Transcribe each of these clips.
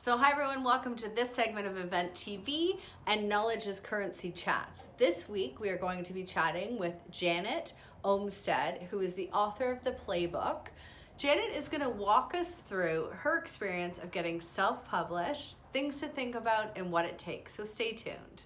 So, hi everyone, welcome to this segment of Event TV and Knowledge is Currency Chats. This week we are going to be chatting with Janet Omstead, who is the author of the playbook. Janet is going to walk us through her experience of getting self published, things to think about, and what it takes. So, stay tuned.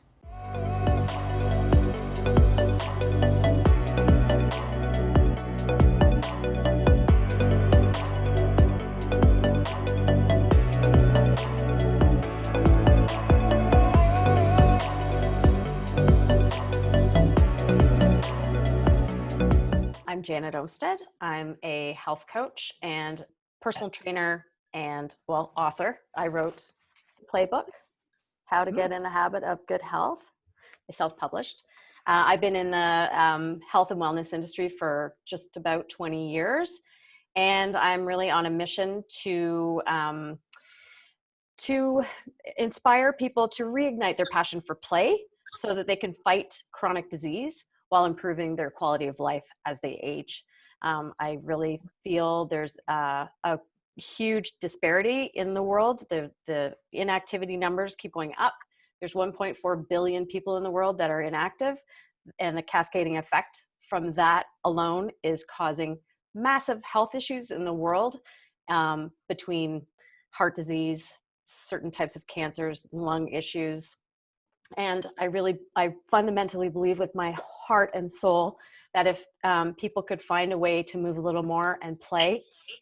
I'm Janet Omstead. I'm a health coach and personal trainer and, author. I wrote the playbook, How to Get in the Habit of Good Health. I self-published. I've been in the health and wellness industry for just about 20 years, and I'm really on a mission to inspire people to reignite their passion for play so that they can fight chronic disease while improving their quality of life as they age. I really feel there's a huge disparity in the world. The inactivity numbers keep going up. There's 1.4 billion people in the world that are inactive, and the cascading effect from that alone is causing massive health issues in the world, between heart disease, certain types of cancers, lung issues. And I fundamentally believe with my heart and soul that if people could find a way to move a little more and play,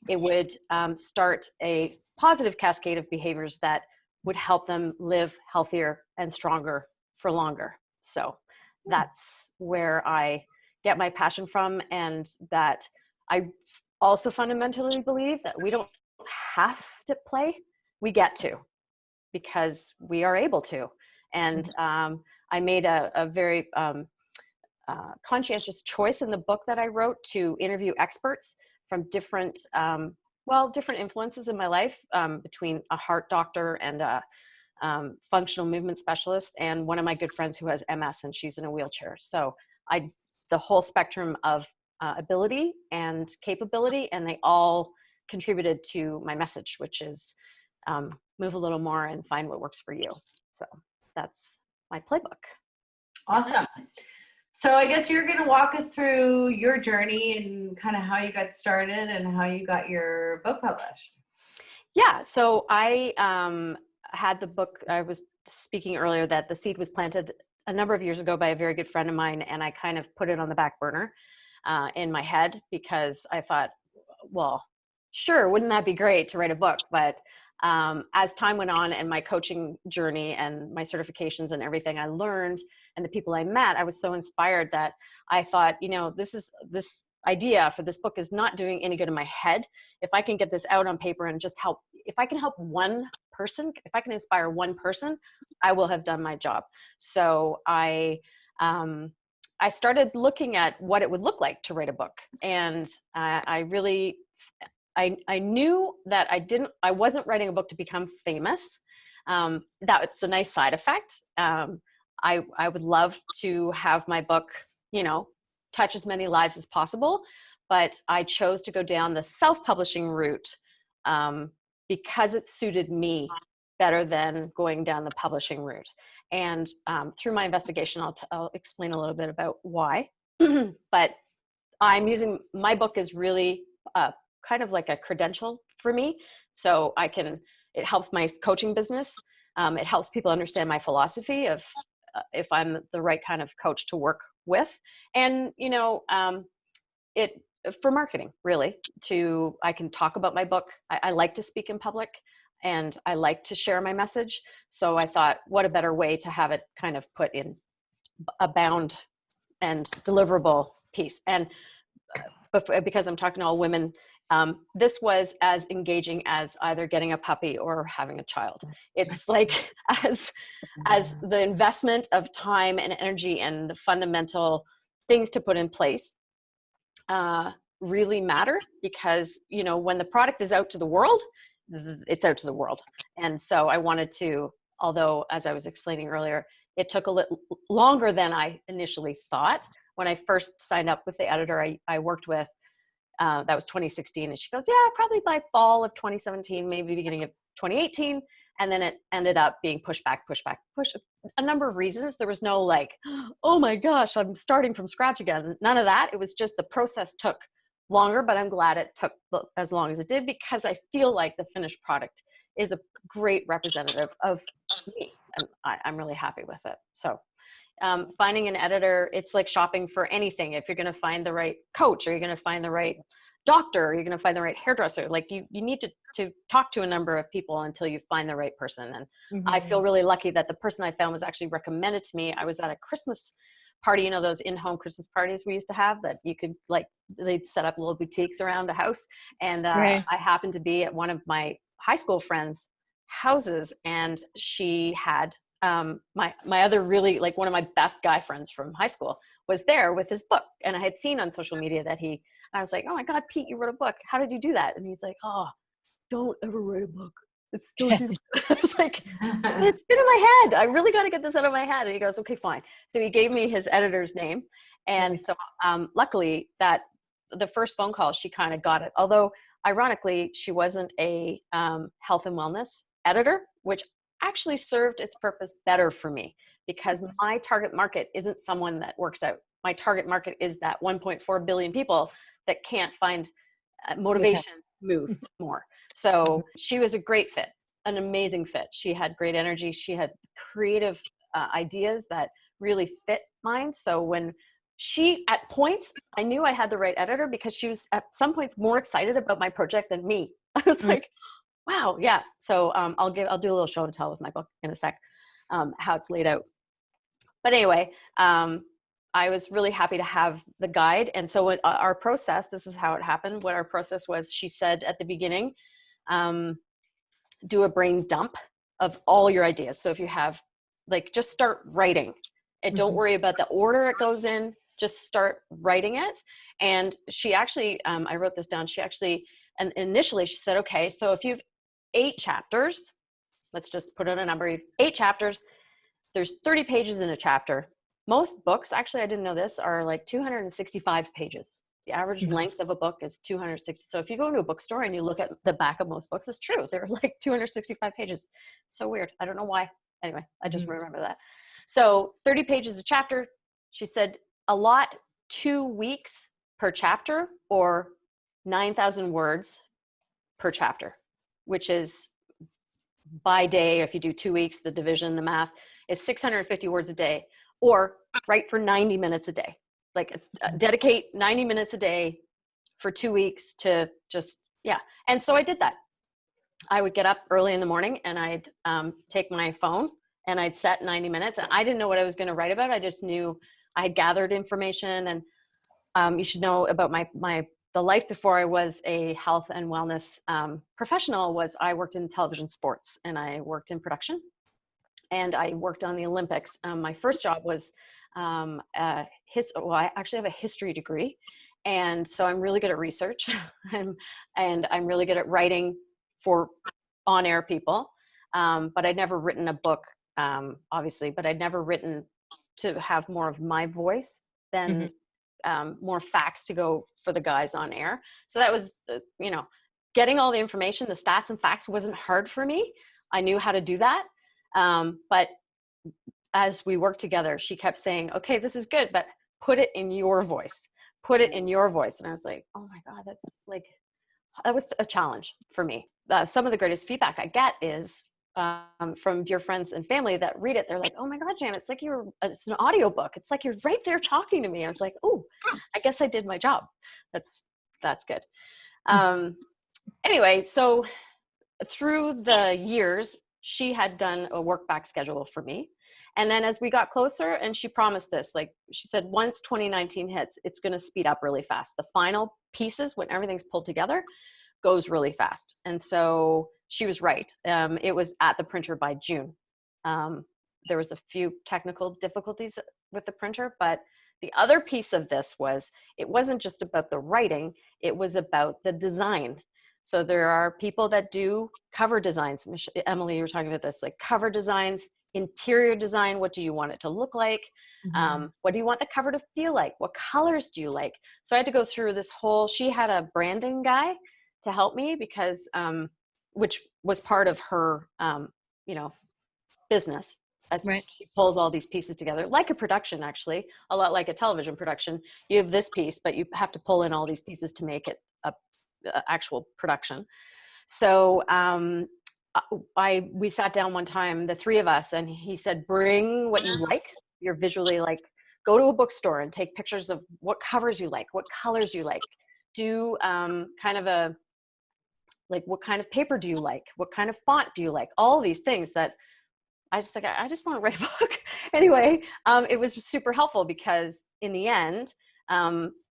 it would start a positive cascade of behaviors that would help them live healthier and stronger for longer. So that's where I get my passion from, and that I also fundamentally believe that we don't have to play, we get to, because we are able to. And I made a very conscientious choice in the book that I wrote to interview experts from different influences in my life, between a heart doctor and a functional movement specialist, and one of my good friends who has MS and she's in a wheelchair. So the whole spectrum of ability and capability, and they all contributed to my message, which is move a little more and find what works for you. So that's my playbook. Awesome. So I guess you're going to walk us through your journey and kind of how you got started and how you got your book published. Yeah. So I had the book, I was speaking earlier that the seed was planted a number of years ago by a very good friend of mine, and I kind of put it on the back burner in my head, because I thought, well, sure, wouldn't that be great to write a book? But as time went on and my coaching journey and my certifications and everything I learned and the people I met, I was so inspired that I thought, this idea for this book is not doing any good in my head. If I can get this out on paper and just help, if I can help one person, if I can inspire one person, I will have done my job. So I started looking at what it would look like to write a book. And I knew that I wasn't writing a book to become famous. That's a nice side effect. I would love to have my book, touch as many lives as possible, but I chose to go down the self-publishing route because it suited me better than going down the publishing route. And through my investigation, I'll explain a little bit about why. But I'm using my book is really kind of like a credential for me. So it helps my coaching business. It helps people understand my philosophy of if I'm the right kind of coach to work with. And, it for marketing, really, I can talk about my book. I like to speak in public and I like to share my message. So I thought, what a better way to have it kind of put in a bound and deliverable piece. And because I'm talking to all women, this was as engaging as either getting a puppy or having a child. It's like as the investment of time and energy and the fundamental things to put in place really matter, because when the product is out to the world, it's out to the world. And so I wanted to, although as I was explaining earlier, it took a little longer than I initially thought. When I first signed up with the editor I worked with, that was 2016. And she goes, yeah, probably by fall of 2017, maybe beginning of 2018, And then it ended up being push a number of reasons. There was no like, oh my gosh, I'm starting from scratch again. None of that. It was just the process took longer, but I'm glad it took as long as it did, because I feel like the finished product is a great representative of me, and I'm really happy with it. So finding an editor, it's like shopping for anything. If you're going to find the right coach, or you're going to find the right doctor, or you're going to find the right hairdresser, like you need to talk to a number of people until you find the right person. And I feel really lucky that the person I found was actually recommended to me. I was at a Christmas party, those in-home Christmas parties we used to have, that you could like, they'd set up little boutiques around a house. And I happened to be at one of my high school friends' houses, and she had my other really, like, one of my best guy friends from high school was there with his book. And I had seen on social media that I was like, oh my God, Pete, you wrote a book. How did you do that? And he's like, oh, don't ever write a book. Don't do that. I was like, it's been in my head. I really got to get this out of my head. And he goes, okay, fine. So he gave me his editor's name. And so luckily that the first phone call, she kind of got it. Although ironically, she wasn't a health and wellness editor, which actually served its purpose better for me, because my target market isn't someone that works out. My target market is that 1.4 billion people that can't find motivation to move more. So she was a great fit, an amazing fit. She had great energy. She had creative ideas that really fit mine. So when at points, I knew I had the right editor, because she was at some points more excited about my project than me. I was like, wow, yes. So I'll do a little show and tell with my book in a sec, how it's laid out. But anyway, I was really happy to have the guide. And so our process, this is how it happened. What our process was, she said at the beginning, do a brain dump of all your ideas. So if you have, like, just start writing, and don't worry about the order it goes in, just start writing it. And she actually, I wrote this down. She actually, and initially she said, okay, so if you've 8 chapters, let's just put in a number, 8 chapters, there's 30 pages in a chapter. Most books, actually, I didn't know this, are like 265 pages. The average length of a book is 260. So if you go into a bookstore and you look at the back of most books, it's true. They're like 265 pages. So weird. I don't know why. Anyway, I just remember that. So 30 pages a chapter. She said a lot, 2 weeks per chapter, or 9,000 words per chapter, which is by day. If you do 2 weeks, the division, the math is 650 words a day, or write for 90 minutes a day. Like, dedicate 90 minutes a day for 2 weeks to just, And so I did that. I would get up early in the morning, and I'd take my phone, and I'd set 90 minutes. And I didn't know what I was going to write about. I just knew I had gathered information. And you should know about the life before I was a health and wellness professional was I worked in television sports, and I worked in production, and I worked on the Olympics. My first job was I actually have a history degree. And so I'm really good at research and I'm really good at writing for on-air people. But I'd never written a book, obviously, but I'd never written to have more of my voice than more facts to go for the guys on air. So that was, getting all the information, the stats and facts wasn't hard for me. I knew how to do that. But as we worked together, she kept saying, okay, this is good, but put it in your voice. Put it in your voice. And I was like, oh my God, that was a challenge for me. Some of the greatest feedback I get is from dear friends and family that read it. They're like, oh my God, Janet, it's like it's an audiobook. It's like you're right there talking to me. I was like, oh, I guess I did my job. That's good. Anyway, so through the years, she had done a work back schedule for me. And then as we got closer, and she promised this, like she said, once 2019 hits, it's going to speed up really fast. The final pieces, when everything's pulled together, goes really fast. And so she was right. It was at the printer by June. There was a few technical difficulties with the printer, but the other piece of this was, it wasn't just about the writing, it was about the design. So there are people that do cover designs. Emily, you were talking about this, like cover designs, interior design. What do you want it to look like? What do you want the cover to feel like? What colors do you like? So I had to go through this whole, she had a branding guy to help me because, which was part of her you know, business as Right. she pulls all these pieces together, like a production, actually, a lot like a television production. You have this piece, but you have to pull in all these pieces to make it a actual production. So we sat down one time, the three of us, and he said, bring what you like, you're visually like, go to a bookstore and take pictures of what covers you like, what colors you like, do kind of a, like, what kind of paper do you like, what kind of font do you like, all these things that I just like, I just want to write a book. Anyway, it was super helpful because in the end,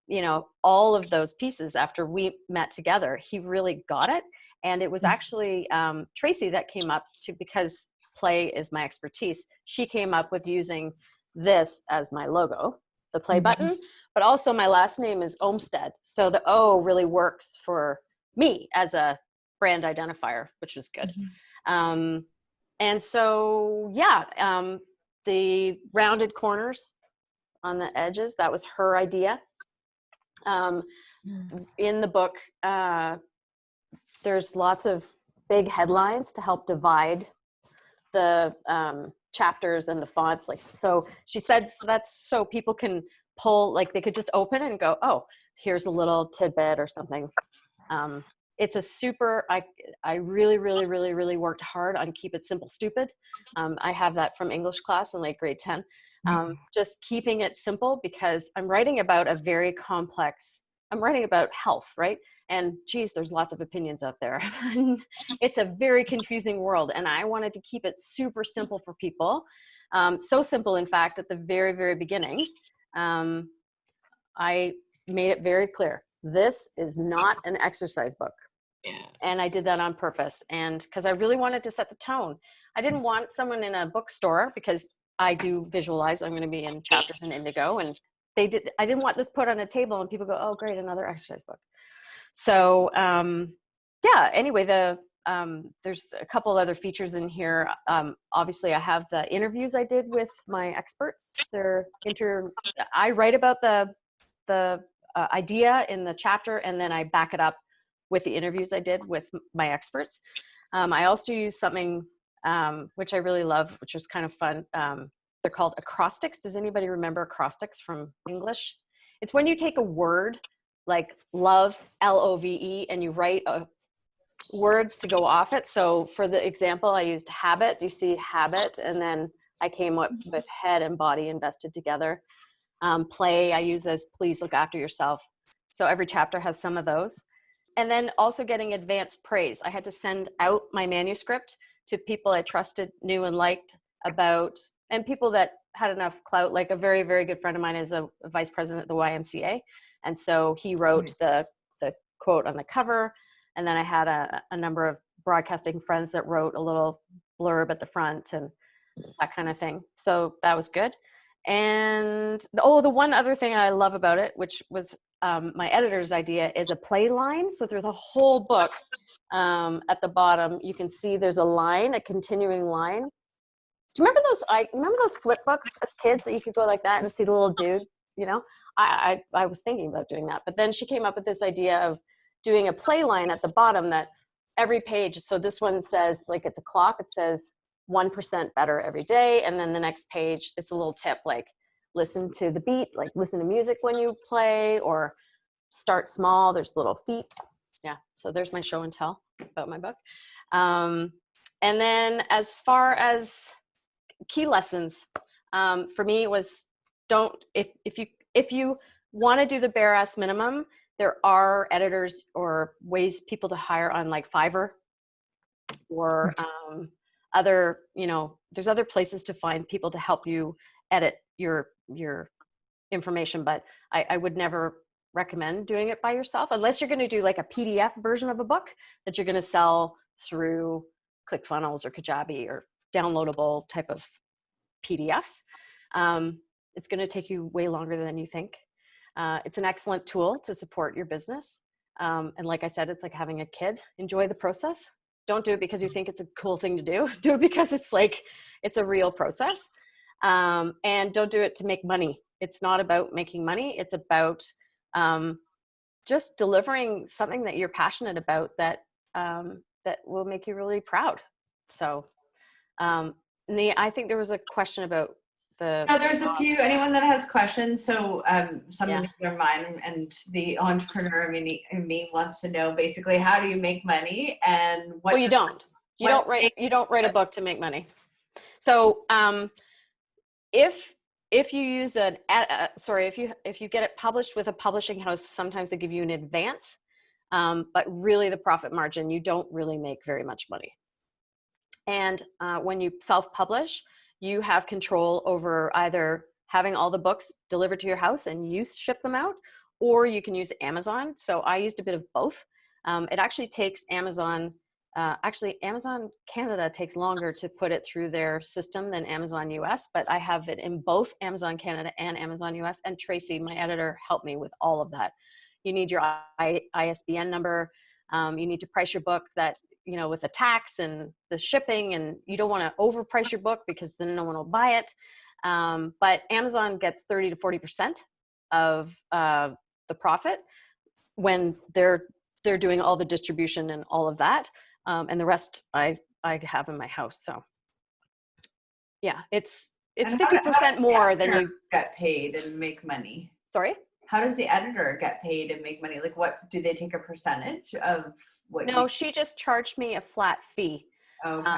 you know, all of those pieces after we met together, he really got it. And it was actually Tracy that came up to, because play is my expertise. She came up with using this as my logo, the play button, but also my last name is Omstead. So the O really works for me as a brand identifier, which is good. And so, yeah, the rounded corners on the edges, that was her idea. In the book, there's lots of big headlines to help divide the chapters and the fonts. Like, so she said, so that's so people can pull, like they could just open and go, oh, here's a little tidbit or something. It's a super, I really, really, really, really worked hard on keep it simple, stupid. I have that from English class in like grade 10. Just keeping it simple because I'm writing about a very complex, I'm writing about health, right? And geez, there's lots of opinions out there. It's a very confusing world. And I wanted to keep it super simple for people. So simple, in fact, at the very, very beginning, I made it very clear. This is not an exercise book. And I did that on purpose. And because I really wanted to set the tone. I didn't want someone in a bookstore, because I do visualize, I'm going to be in chapters in indigo. And I didn't want this put on a table and people go, oh, great, another exercise book. So yeah, anyway, there's a couple other features in here. Obviously I have the interviews I did with my experts. I write about the idea in the chapter, and then I back it up with the interviews I did with my experts. I also use something which I really love, which was kind of fun. They're called acrostics. Does anybody remember acrostics from English? It's when you take a word like love, L-O-V-E, and you write words to go off it. So for the example, I used habit. You see habit, and then I came up with head and body invested together. Play, I use as please look after yourself. So every chapter has some of those. And then also getting advanced praise. I had to send out my manuscript to people I trusted, knew, and liked about, and people that had enough clout. Like a very, very good friend of mine is a vice president at the YMCA. And so he wrote the quote on the cover. And then I had a number of broadcasting friends that wrote a little blurb at the front and that kind of thing. So that was good. And the one other thing I love about it, which was my editor's idea, is a play line. So through the whole book, at the bottom, you can see there's a line, a continuing line. Do you remember those flip books as kids that you could go like that and see the little dude? You know, I was thinking about doing that, but then she came up with this idea of doing a play line at the bottom that every page. So this one says, like, it's a clock. It says 1% better every day. And then the next page, it's a little tip, like listen to the beat, like listen to music when you play, or start small. There's little feet. Yeah. So there's my show and tell about my book. And then as far as key lessons, for me, it was if you want to do the bare ass minimum, there are editors or people to hire on like Fiverr or other, there's other places to find people to help you edit your information, but I would never recommend doing it by yourself unless you're going to do like a PDF version of a book that you're going to sell through ClickFunnels or Kajabi or downloadable type of PDFs. It's going to take you way longer than you think. It's an excellent tool to support your business. And like I said, it's like having a kid. Enjoy the process. Don't do it because you think it's a cool thing to do. Do it because it's a real process. And don't do it to make money. It's not about making money. It's about just delivering something that you're passionate about that will make you really proud. So I think there was a question about the. No, there's a few, anyone that has questions. So some Yeah. of these are mine, and the entrepreneur in me wants to know basically, how do you make money, and what. Well, you don't. You don't write a book to make money. So if you use if you get it published with a publishing house, sometimes they give you an advance, but really the profit margin, you don't really make very much money. And when you self-publish, you have control over either having all the books delivered to your house and you ship them out, or you can use Amazon. So I used a bit of both. It actually takes Amazon Canada takes longer to put it through their system than Amazon US, but I have it in both Amazon Canada and Amazon US. And Tracy, my editor, helped me with all of that. You need your ISBN number. You need to price your book that, with the tax and the shipping, and you don't want to overprice your book because then no one will buy it. But Amazon gets 30 to 40% of the profit when they're doing all the distribution and all of that. And the rest I have in my house. So yeah, it's 50% more than you get paid and make money. Sorry? How does the editor get paid and make money? Like, what do they take a percentage of what? No, she just charged me a flat fee. Okay.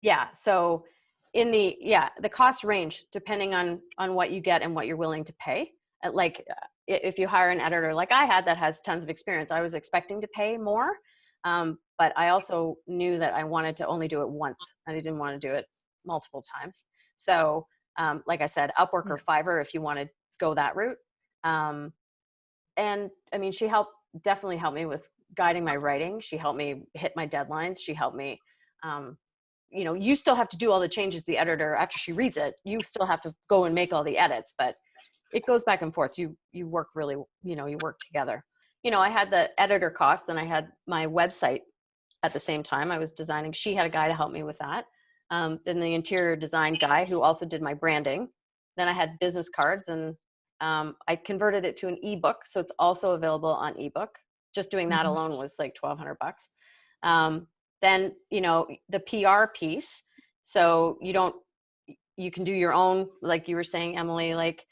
Yeah. So the costs range depending on what you get and what you're willing to pay. Like if you hire an editor like I had that has tons of experience, I was expecting to pay more. But I also knew that I wanted to only do it once. I didn't want to do it multiple times. So like I said, Upwork or Fiverr if you want to go that route. And I mean, she definitely helped me with guiding my writing. She helped me hit my deadlines. She helped me, you still have to do all the changes the editor, after she reads it, you still have to go and make all the edits, but it goes back and forth. You work really, you work together. I had the editor cost, and I had my website at the same time. I was designing. She had a guy to help me with that. Then the interior design guy who also did my branding. Then I had business cards, and I converted it to an ebook. So it's also available on ebook. Just doing that alone was like $1,200. Then, the PR piece. So you can do your own, like you were saying, Emily, like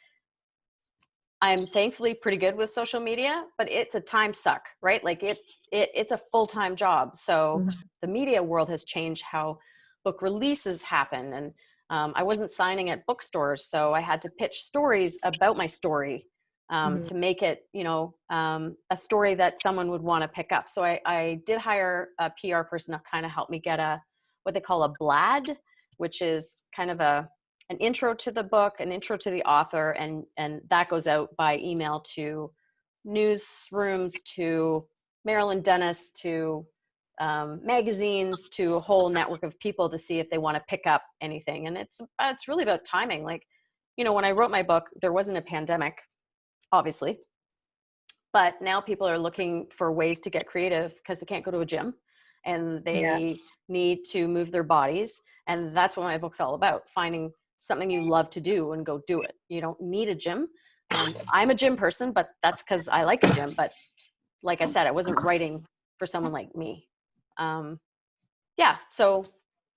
I'm thankfully pretty good with social media, but it's a time suck, right? Like it's a full-time job. So the media world has changed how book releases happen. And I wasn't signing at bookstores, so I had to pitch stories about my story to make it, a story that someone would want to pick up. So I did hire a PR person to kind of help me get what they call a blad, which is kind of an intro to the book, an intro to the author, and that goes out by email to newsrooms, to Maryland dentists, to magazines, to a whole network of people to see if they want to pick up anything. And it's really about timing. Like, when I wrote my book, there wasn't a pandemic, obviously, but now people are looking for ways to get creative because they can't go to a gym and they need to move their bodies. And that's what my book's all about, finding something you love to do and go do it. You don't need a gym. I'm a gym person, but that's because I like a gym. But like I said, I wasn't writing for someone like me. So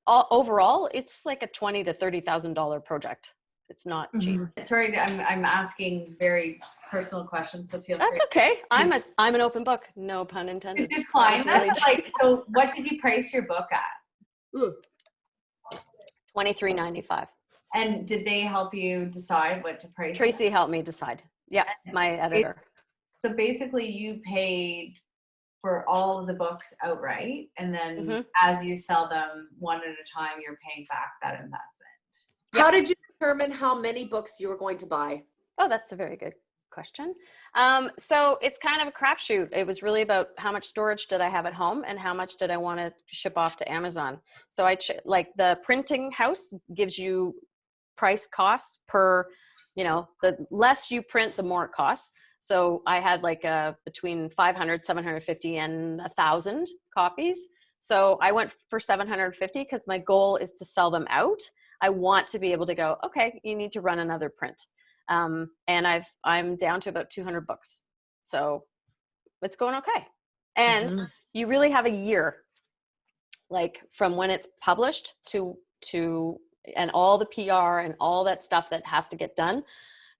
overall, it's like a $20,000 to $30,000 project. It's not cheap. Sorry, I'm asking very personal questions, so feel free. That's okay. I'm an open book. No pun intended. You decline that? So what did you price your book at? $23.95. And did they help you decide what to price? Tracy helped me decide. Yeah, my editor. So basically you paid for all of the books outright, and then as you sell them one at a time, you're paying back that investment. How did you determine how many books you were going to buy? Oh, that's a very good question. So it's kind of a crapshoot. It was really about how much storage did I have at home and how much did I want to ship off to Amazon. So like the printing house gives you price costs per, the less you print, the more it costs. So I had like between 500, 750 and 1,000 copies. So I went for 750 because my goal is to sell them out. I want to be able to go, okay, you need to run another print. And I'm down to about 200 books. So it's going okay. And you really have a year, like from when it's published to to, and all the PR and all that stuff that has to get done,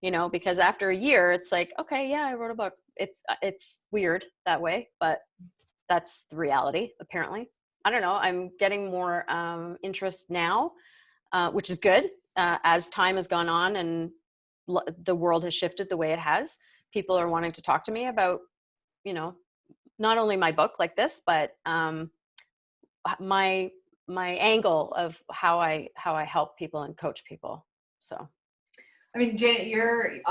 you know, because after a year it's like, okay, yeah, I wrote a book. It's weird that way, but that's the reality, apparently. I don't know. I'm getting more interest now, which is good. As time has gone on and the world has shifted the way it has, people are wanting to talk to me about, you know, not only my book like this, but my angle of how I help people and coach people. So. I mean, Janet, your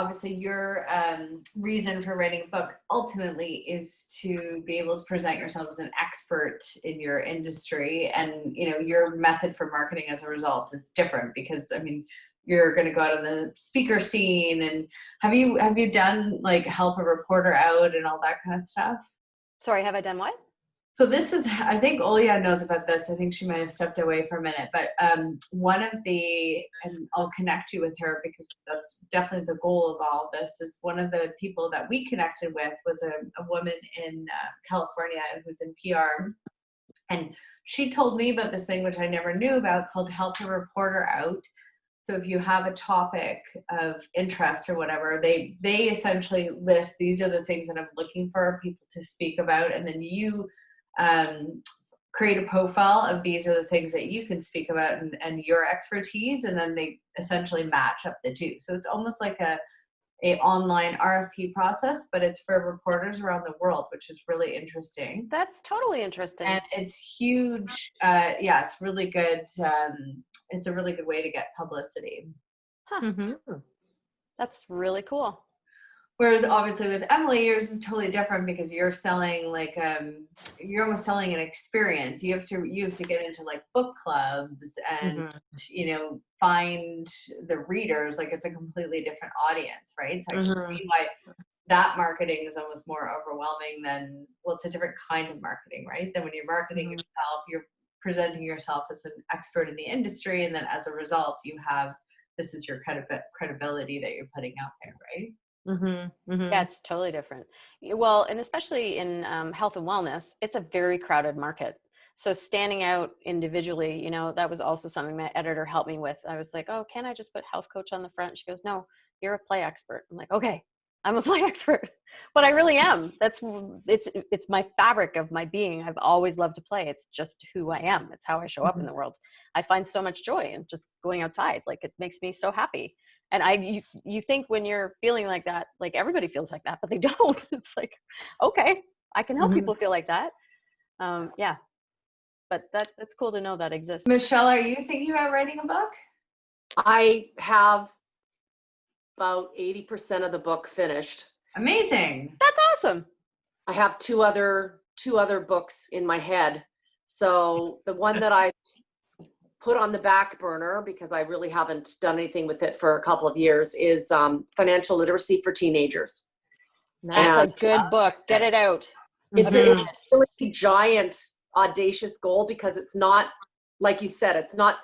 reason for writing a book ultimately is to be able to present yourself as an expert in your industry, and you know your method for marketing as a result is different because I mean you're going to go out on the speaker scene, and have you done like help a reporter out and all that kind of stuff? Sorry, have I done what? So this is, I think Olya knows about this. I think she might have stepped away for a minute, but one of the, and I'll connect you with her because that's definitely the goal of all of this, is one of the people that we connected with was a woman in California who's in PR. And she told me about this thing, which I never knew about, called Help a Reporter Out. So if you have a topic of interest or whatever, they essentially list, these are the things that I'm looking for people to speak about. And then you create a profile of these are the things that you can speak about and your expertise, and then they essentially match up the two. So it's almost like a online RFP process, but it's for reporters around the world, which is really interesting. That's totally interesting. And it's huge. Yeah, it's really good. It's a really good way to get publicity. Huh. Mm-hmm. That's really cool. Whereas obviously with Emily, yours is totally different because you're selling like you're almost selling an experience. You have to get into like book clubs and you know find the readers. Like it's a completely different audience, right? So I can see why that marketing is almost more overwhelming than, well, it's a different kind of marketing, right? Then when you're marketing yourself, you're presenting yourself as an expert in the industry, and then as a result, you have, this is your kind of credibility that you're putting out there, right? Yeah, it's totally different. Well, and especially in health and wellness, it's a very crowded market. So standing out individually, you know, that was also something my editor helped me with. I was like, oh, can I just put health coach on the front? She goes, no, you're a play expert. I'm like, okay, I'm a play expert, but I really am. It's my fabric of my being. I've always loved to play. It's just who I am. It's how I show up in the world. I find so much joy in just going outside. Like it makes me so happy. And you think when you're feeling like that, like everybody feels like that, but they don't. It's like, okay, I can help people feel like that. Yeah, but that's cool to know that exists. Michelle, are you thinking about writing a book? I have about 80% of the book finished. Amazing. That's awesome. I have two other books in my head. So the one that I put on the back burner because I really haven't done anything with it for a couple of years is Financial Literacy for Teenagers. That's a good book. Get it out. It's a really giant, audacious goal because it's not, like you said, it's not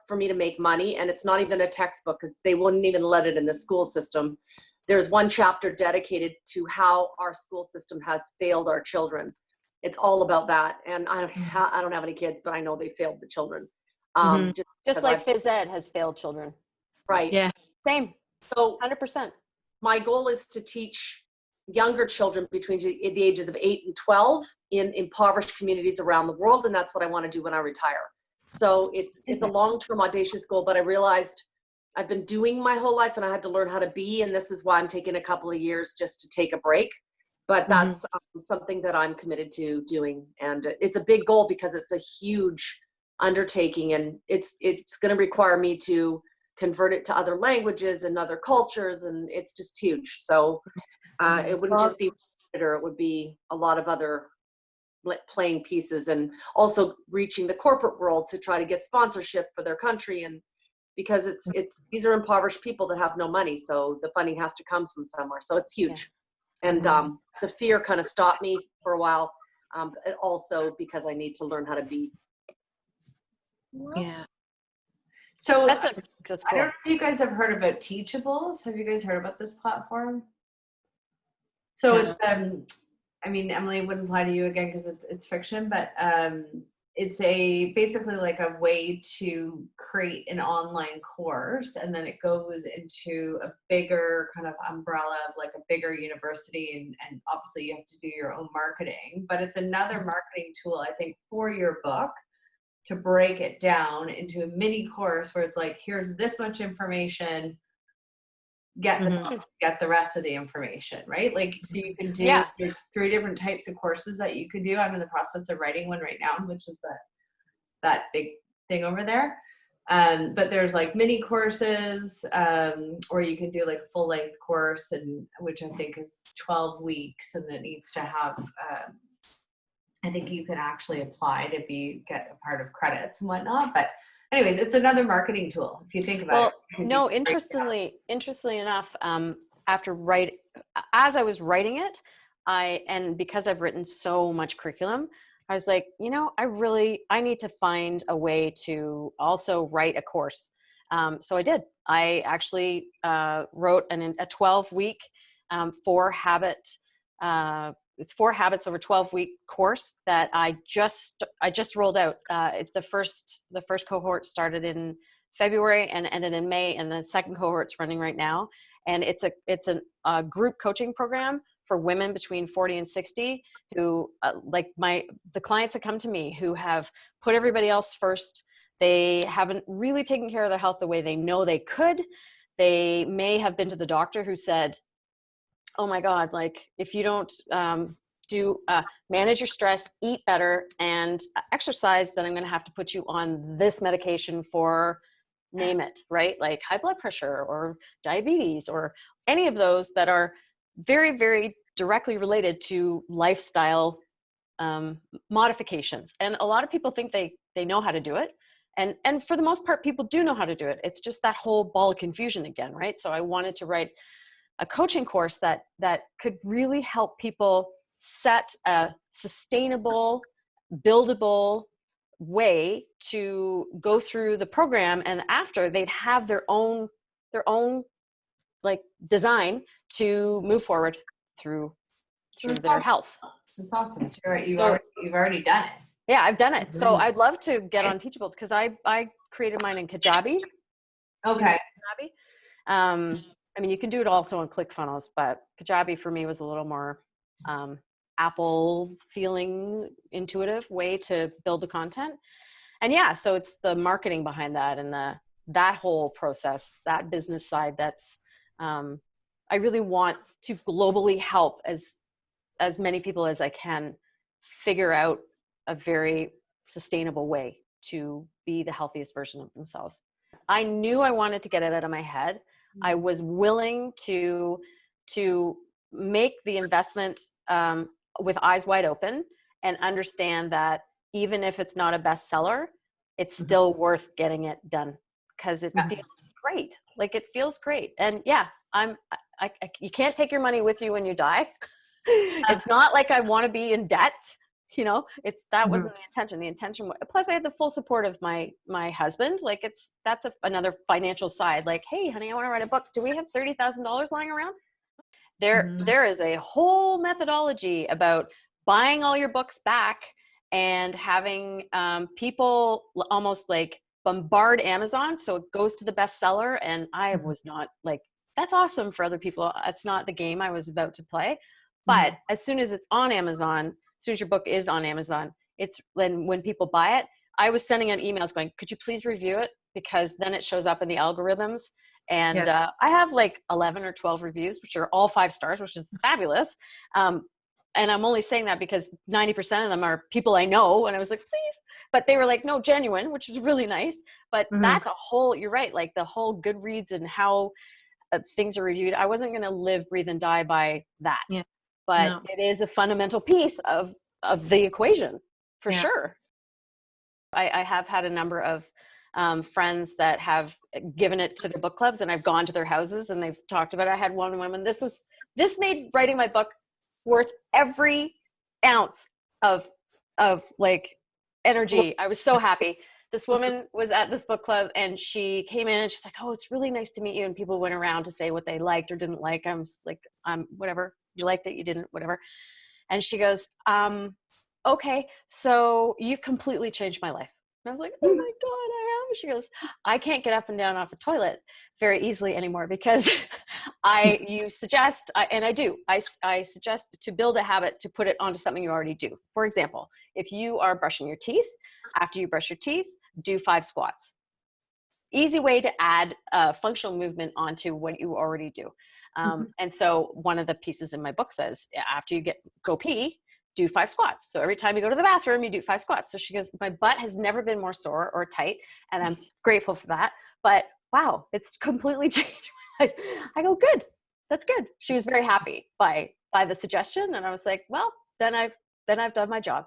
for me to make money, and it's not even a textbook because they wouldn't even let it in the school system. There's one chapter dedicated to how our school system has failed our children. It's all about that. And I don't have any kids, but I know they failed the children. Just like phys ed has failed children. Right. Yeah. Same. So 100%. My goal is to teach younger children between the ages of 8 and 12 in impoverished communities around the world. And that's what I want to do when I retire. So it's a long-term audacious goal, but I realized I've been doing my whole life and I had to learn how to be. And this is why I'm taking a couple of years just to take a break. But that's something that I'm committed to doing. And it's a big goal because it's a huge undertaking, and it's going to require me to convert it to other languages and other cultures, and it's just huge. So it wouldn't just be it would be a lot of other playing pieces, and also reaching the corporate world to try to get sponsorship for their country, and because it's these are impoverished people that have no money, so the funding has to come from somewhere. So it's huge. And the fear kind of stopped me for a while, and also because I need to learn how to be. Yeah. So that's cool. I don't know if you guys have heard about Teachables. Have you guys heard about this platform? So it's I mean, Emily, it wouldn't apply to you again because it's fiction, but it's a basically like a way to create an online course, and then it goes into a bigger kind of umbrella of like a bigger university, and obviously you have to do your own marketing, but it's another marketing tool, I think, for your book to break it down into a mini course where it's like, here's this much information, get the rest of the information, right? Like, so you can do, there's 3 different types of courses that you can do. I'm in the process of writing one right now, which is that big thing over there. But there's like mini courses, or you can do like a full length course, and which I think is 12 weeks, and it needs to have, I think you can actually apply to get a part of credits and whatnot. But anyways, it's another marketing tool if you think about it. No, interestingly enough, as I was writing it, and because I've written so much curriculum, I was like, I need to find a way to also write a course. So I did. I actually wrote a 12-week 4 habits over 12-week course that I just rolled out. The first cohort started in February and ended in May, and the second cohort's running right now. And it's a group coaching program for women between 40 and 60 who, the clients that come to me, who have put everybody else first. They haven't really taken care of their health the way they know they could. They may have been to the doctor who said, oh my God, like if you don't manage your stress, eat better, and exercise, then I'm going to have to put you on this medication for, name it, right? Like high blood pressure or diabetes or any of those that are very, very directly related to lifestyle modifications. And a lot of people think they know how to do it. And for the most part, people do know how to do it. It's just that whole ball of confusion again, right? So I wanted to write a coaching course that could really help people set a sustainable, buildable way to go through the program, and after they'd have their own like design to move forward through their health. That's awesome. You've already done it. Yeah, I've done it. So I'd love to get on Teachables because I created mine in Kajabi. Okay. I mean, you can do it also on ClickFunnels, but Kajabi for me was a little more Apple feeling intuitive way to build the content. And yeah, so it's the marketing behind that and that whole process, that business side. That's I really want to globally help as many people as I can figure out a very sustainable way to be the healthiest version of themselves. I knew I wanted to get it out of my head. I was willing to make the investment with eyes wide open and understand that even if it's not a bestseller, it's still worth getting it done because it feels great. Like it feels great. And yeah, you can't take your money with you when you die. It's not like I want to be in debt. That wasn't the intention. The intention was, plus I had the full support of my husband. Like that's another financial side. Like, hey, honey, I want to write a book. Do we have $30,000 lying around? There is a whole methodology about buying all your books back and having people almost like bombard Amazon so it goes to the bestseller. And I was not like, that's awesome for other people. That's not the game I was about to play. But as soon as it's on Amazon, as soon as your book is on Amazon, it's when people buy it, I was sending out emails going, could you please review it? Because then it shows up in the algorithms. And I have like 11 or 12 reviews, which are all 5 stars, which is fabulous. And I'm only saying that because 90% of them are people I know. And I was like, please. But they were like, no, genuine, which is really nice. But that's you're right. Like the whole Goodreads and how things are reviewed. I wasn't going to live, breathe, and die by that. Yeah. But it is a fundamental piece of the equation for sure. I have had a number of friends that have given it to their book clubs, and I've gone to their houses and they've talked about it. I had one woman, this made writing my book worth every ounce of like energy. I was so happy. This woman was at this book club and she came in and she's like, oh, it's really nice to meet you. And people went around to say what they liked or didn't like. I'm just like, whatever. You liked it, you didn't, whatever. And she goes, okay, so you've completely changed my life. And I was like, oh my God, I have. She goes, I can't get up and down off a toilet very easily anymore because you suggest, and I do, I suggest to build a habit to put it onto something you already do. For example, if you are brushing your teeth, after you brush your teeth, do 5 squats. Easy way to add functional movement onto what you already do. And so one of the pieces in my book says, after you go pee, do 5 squats. So every time you go to the bathroom, you do 5 squats. So she goes, my butt has never been more sore or tight, and I'm grateful for that. But wow, it's completely changed my life. I go, good, that's good. She was very happy by the suggestion, and I was like, well, then I've done my job.